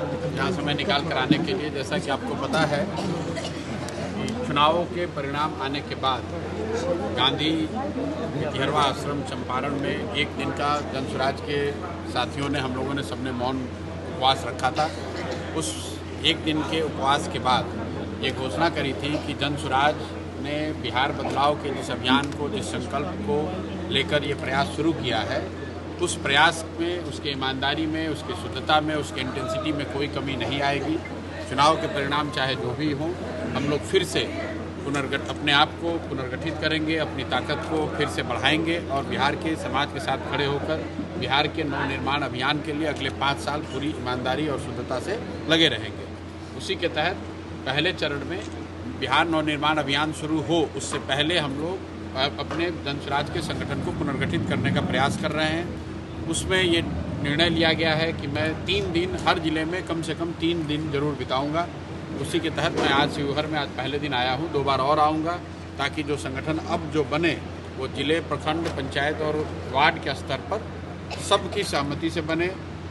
यहाँ समय निकाल कर आने के लिए। जैसा कि आपको पता है कि चुनावों के परिणाम आने के बाद गांधी गिरवा आश्रम चंपारण में एक दिन का जन स्वराज के साथियों ने, हम लोगों ने सबने मौन उपवास रखा था। उस एक दिन के उपवास के बाद ये घोषणा करी थी कि जन स्वराज ने बिहार बदलाव के जिस अभियान को, जिस संकल्प को लेकर ये प्रयास शुरू किया है, उस प्रयास में, उसके ईमानदारी में, उसके शुद्धता में, उसके इंटेंसिटी में कोई कमी नहीं आएगी। चुनाव के परिणाम चाहे जो भी हों, हम लोग फिर से अपने आप को पुनर्गठित करेंगे, अपनी ताकत को फिर से बढ़ाएंगे और बिहार के समाज के साथ खड़े होकर बिहार के नवनिर्माण अभियान के लिए अगले 5 साल पूरी ईमानदारी और शुद्धता से लगे रहेंगे। उसी के तहत पहले चरण में बिहार नवनिर्माण अभियान शुरू हो, उससे पहले हम लोग अपने जन स्वराज के संगठन को पुनर्गठित करने का प्रयास कर रहे हैं। उसमें ये निर्णय लिया गया है कि मैं 3 दिन हर जिले में कम से कम 3 दिन जरूर बिताऊंगा। उसी के तहत मैं आज शिवहर में आज पहले दिन आया हूँ, 2 बार और आऊँगा, ताकि जो संगठन अब जो बने वो जिले, प्रखंड, पंचायत और वार्ड के स्तर पर सबकी सहमति से बने,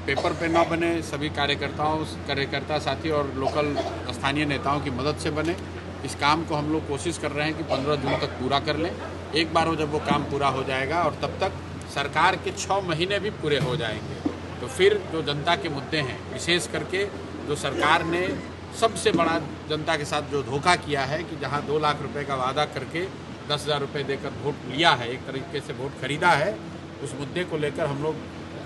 पेपर पे ना बने, सभी कार्यकर्ता साथी और लोकल स्थानीय नेताओं की मदद से बने। इस काम को हम लोग कोशिश कर रहे हैं कि 15 जून तक पूरा कर लें। एक बार जब वो काम पूरा हो जाएगा और तब तक सरकार के 6 महीने भी पूरे हो जाएंगे, तो फिर जो जनता के मुद्दे हैं, विशेष करके जो सरकार ने सबसे बड़ा जनता के साथ जो धोखा किया है कि जहां 2 लाख रुपए का वादा करके 10,000 रुपये देकर वोट लिया है, एक तरीके से वोट खरीदा है, उस मुद्दे को लेकर हम लोग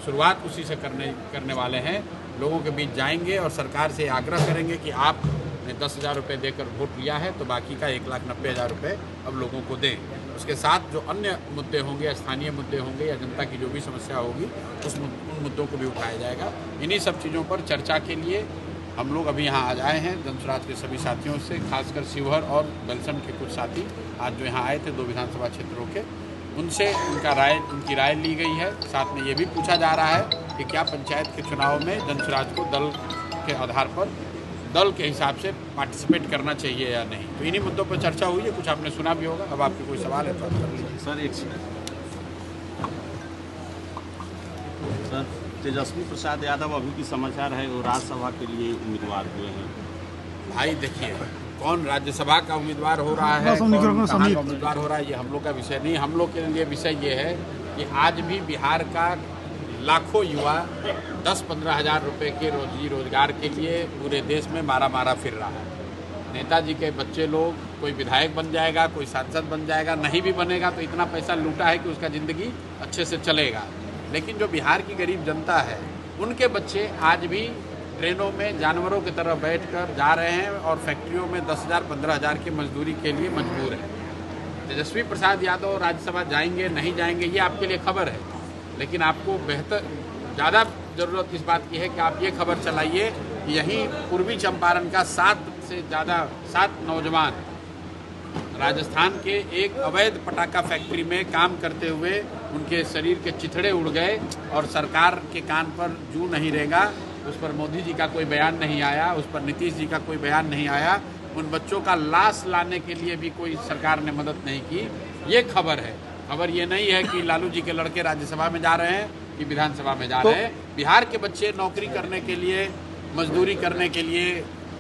शुरुआत उसी से करने वाले हैं। लोगों के बीच जाएंगे और सरकार से आग्रह करेंगे कि आपने 10,000 रुपये देकर वोट लिया है तो बाकी का 1,90,000 रुपये अब लोगों को दें। उसके साथ जो अन्य मुद्दे होंगे, स्थानीय मुद्दे होंगे या जनता की जो भी समस्या होगी, उन मुद्दों को भी उठाया जाएगा। इन्हीं सब चीज़ों पर चर्चा के लिए हम लोग अभी यहाँ आज आए हैं। जन स्वराज के सभी साथियों से, खासकर शिवहर और बेलसंड के कुछ साथी आज जो यहाँ आए थे 2 विधानसभा क्षेत्रों के, उनसे उनकी राय ली गई है। साथ में ये भी पूछा जा रहा है कि क्या पंचायत के चुनाव में जन स्वराज को दल के आधार पर, दल के हिसाब से पार्टिसिपेट करना चाहिए या नहीं। तो इन्हीं मुद्दों पर चर्चा हुई है, कुछ आपने सुना भी होगा। अब आपके कोई सवाल है तो आप कर लीजिए। सर, तेजस्वी प्रसाद यादव अभी की समाचार है वो राज्यसभा के लिए उम्मीदवार हुए हैं। भाई देखिए, कौन राज्यसभा का उम्मीदवार हो रहा है, कौन कहाँ का उम्मीदवार हो रहा है, ये हम लोग का विषय नहीं। हम लोग के लिए विषय ये है कि आज भी बिहार का लाखों युवा 10-15 हज़ार रुपये के रोजगार के लिए पूरे देश में मारा फिर रहा है। नेताजी के बच्चे लोग, कोई विधायक बन जाएगा, कोई सांसद बन जाएगा, नहीं भी बनेगा तो इतना पैसा लूटा है कि उसका ज़िंदगी अच्छे से चलेगा। लेकिन जो बिहार की गरीब जनता है, उनके बच्चे आज भी ट्रेनों में जानवरों की तरह बैठकर जा रहे हैं और फैक्ट्रियों में 10,000, 15,000 की मजदूरी के लिए मजबूर हैं। तेजस्वी प्रसाद यादव राज्यसभा जाएंगे नहीं जाएंगे ये आपके लिए खबर है, लेकिन आपको ज़्यादा ज़रूरत इस बात की है कि आप ये खबर चलाइए कि यहीं पूर्वी चंपारण का 7 नौजवान राजस्थान के एक अवैध पटाखा फैक्ट्री में काम करते हुए उनके शरीर के चिथड़े उड़ गए और सरकार के कान पर जू नहीं रेंगा। उस पर मोदी जी का कोई बयान नहीं आया, उस पर नीतीश जी का कोई बयान नहीं आया। उन बच्चों का लाश लाने के लिए भी कोई सरकार ने मदद नहीं की। ये खबर है। खबर ये नहीं है कि लालू जी के लड़के राज्यसभा में जा रहे हैं कि विधानसभा में जा रहे हैं। बिहार के बच्चे नौकरी करने के लिए, मजदूरी करने के लिए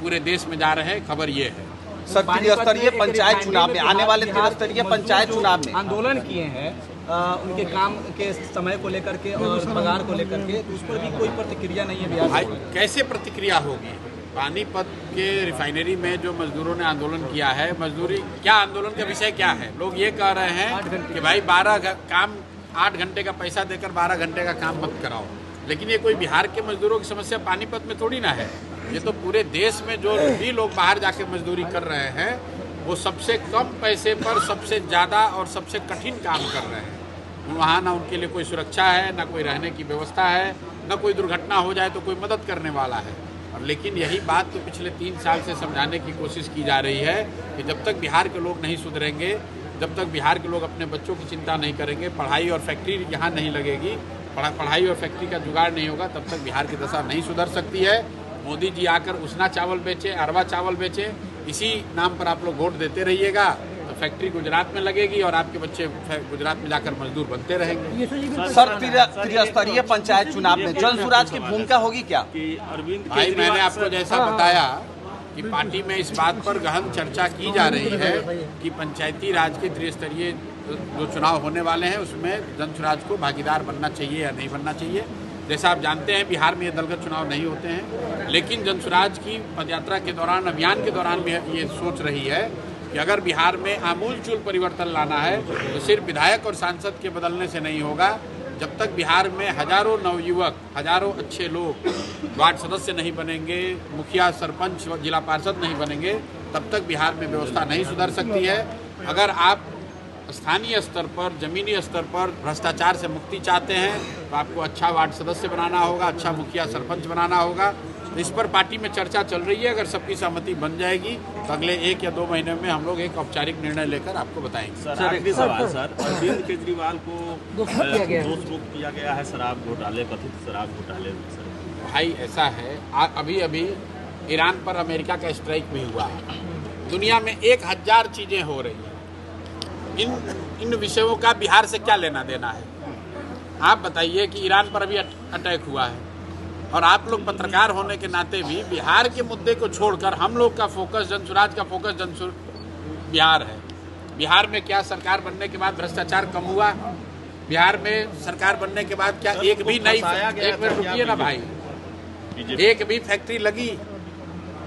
पूरे देश में जा रहे हैं। खबर ये है। सर, त्रिस्तरीय पंचायत चुनाव में, आने वाले त्रिस्तरीय पंचायत चुनाव में आंदोलन किए हैं उनके काम के समय को लेकर के और पगार को लेकर के, उस पर भी कोई प्रतिक्रिया नहीं है बिहार भाई। कैसे प्रतिक्रिया होगी? पानीपत के रिफाइनरी में जो मजदूरों ने आंदोलन किया है, मजदूरी क्या, आंदोलन का विषय क्या है? लोग ये कह रहे हैं कि भाई 8 घंटे का पैसा देकर 12 घंटे का काम मत कराओ। लेकिन ये कोई बिहार के मजदूरों की समस्या पानीपत में थोड़ी ना है। ये तो पूरे देश में जो भी लोग बाहर जाके मजदूरी कर रहे हैं, वो सबसे कम पैसे पर सबसे ज़्यादा और सबसे कठिन काम कर रहे हैं। वहाँ ना उनके लिए कोई सुरक्षा है, ना कोई रहने की व्यवस्था है, ना कोई दुर्घटना हो जाए तो कोई मदद करने वाला है। और लेकिन यही बात तो पिछले 3 साल से समझाने की कोशिश की जा रही है कि जब तक बिहार के लोग नहीं सुधरेंगे, जब तक बिहार के लोग अपने बच्चों की चिंता नहीं करेंगे, पढ़ाई और फैक्ट्री यहाँ नहीं लगेगी, पढ़ाई और फैक्ट्री का जुगाड़ नहीं होगा, तब तक बिहार की दशा नहीं सुधर सकती है। मोदी जी आकर उसना चावल बेचे, अरवा चावल बेचे, इसी नाम पर आप लोग वोट देते रहिएगा तो फैक्ट्री गुजरात में लगेगी और आपके बच्चे गुजरात में जाकर मजदूर बनते रहेंगे। सर त्रिस्तरीय पंचायत चुनाव में जन स्वराज की भूमिका होगी क्या? कि अरविंद भाई मैंने केजरीवाल आपको जैसा बताया कि पार्टी में इस बात पर गहन चर्चा की जा रही है कि पंचायती राज के त्रिस्तरीय जो चुनाव होने वाले हैं उसमें जन स्वराज को भागीदार बनना चाहिए या नहीं बनना चाहिए। जैसा आप जानते हैं बिहार में ये दलगत चुनाव नहीं होते हैं, लेकिन जन स्वराज की पदयात्रा के दौरान, अभियान के दौरान भी ये सोच रही है कि अगर बिहार में आमूलचूल परिवर्तन लाना है तो सिर्फ विधायक और सांसद के बदलने से नहीं होगा। जब तक बिहार में हजारों नवयुवक, हजारों अच्छे लोग वार्ड सदस्य नहीं बनेंगे, मुखिया, सरपंच, जिला पार्षद नहीं बनेंगे, तब तक बिहार में व्यवस्था नहीं सुधर सकती है। अगर आप स्थानीय स्तर पर, जमीनी स्तर पर भ्रष्टाचार से मुक्ति चाहते हैं तो आपको अच्छा वार्ड सदस्य बनाना होगा, अच्छा मुखिया, सरपंच बनाना होगा। तो इस पर पार्टी में चर्चा चल रही है। अगर सबकी सहमति बन जाएगी तो अगले 1 या 2 महीने में हम लोग एक औपचारिक निर्णय लेकर आपको बताएंगे। सर आखिरी सवाल सर, अरविंद केजरीवाल को दोषमुक्त किया गया है शराब घोटाले, कथित शराब घोटाले। भाई ऐसा है, अभी ईरान पर अमेरिका का स्ट्राइक भी हुआ है। दुनिया में 1000 चीज़ें हो रही हैं। इन विषयों का बिहार से क्या लेना देना है? आप बताइए कि ईरान पर अभी अटैक हुआ है और आप लोग पत्रकार होने के नाते भी बिहार के मुद्दे को छोड़कर हम लोग का फोकस, जन स्वराज का फोकस बिहार है। बिहार में क्या सरकार बनने के बाद भ्रष्टाचार कम हुआ? बिहार में सरकार बनने के बाद क्या एक भी नई, एक मिनट रुकिए ना भाई, एक भी फैक्ट्री लगी?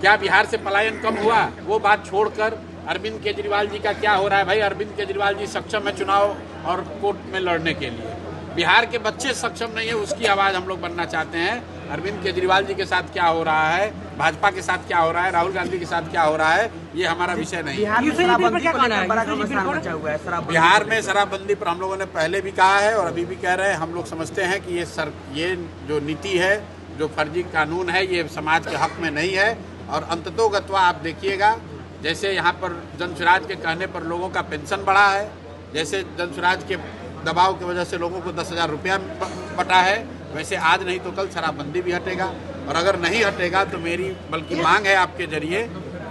क्या बिहार से पलायन कम हुआ? वो बात छोड़कर अरविंद केजरीवाल जी का क्या हो रहा है? भाई अरविंद केजरीवाल जी सक्षम है चुनाव और कोर्ट में लड़ने के लिए। बिहार के बच्चे सक्षम नहीं है, उसकी आवाज़ हम लोग बनना चाहते हैं। अरविंद केजरीवाल जी के साथ क्या हो रहा है, भाजपा के साथ क्या हो रहा है, राहुल गांधी के साथ क्या हो रहा है, ये हमारा विषय नहीं है। बिहार में शराबबंदी पर हम लोगों ने पहले भी कहा है और अभी भी कह रहे हैं। हम लोग समझते हैं कि ये जो नीति है, जो फर्जी कानून है, ये समाज के हक में नहीं है। और अंततोगत्वा आप देखिएगा, जैसे यहाँ पर जन स्वराज के कहने पर लोगों का पेंशन बढ़ा है, जैसे जन स्वराज के दबाव की वजह से लोगों को 10,000 रुपया बटा है, वैसे आज नहीं तो कल शराबबंदी भी हटेगा। और अगर नहीं हटेगा तो मेरी बल्कि मांग है आपके जरिए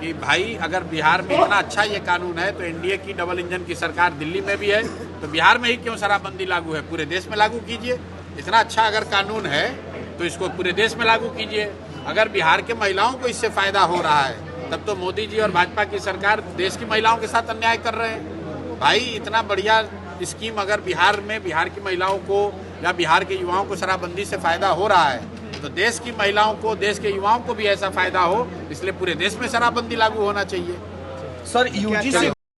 कि भाई अगर बिहार में इतना अच्छा ये कानून है तो एनडीए की डबल इंजन की सरकार दिल्ली में भी है, तो बिहार में ही क्यों शराबबंदी लागू है? पूरे देश में लागू कीजिए। इतना अच्छा अगर कानून है तो इसको पूरे देश में लागू कीजिए। अगर बिहार के महिलाओं को इससे फ़ायदा हो रहा है तब तो मोदी जी और भाजपा की सरकार देश की महिलाओं के साथ अन्याय कर रहे हैं। भाई इतना बढ़िया स्कीम अगर बिहार में बिहार की महिलाओं को या बिहार के युवाओं को शराबबंदी से फ़ायदा हो रहा है तो देश की महिलाओं को, देश के युवाओं को भी ऐसा फ़ायदा हो, इसलिए पूरे देश में शराबबंदी लागू होना चाहिए। Sir UGC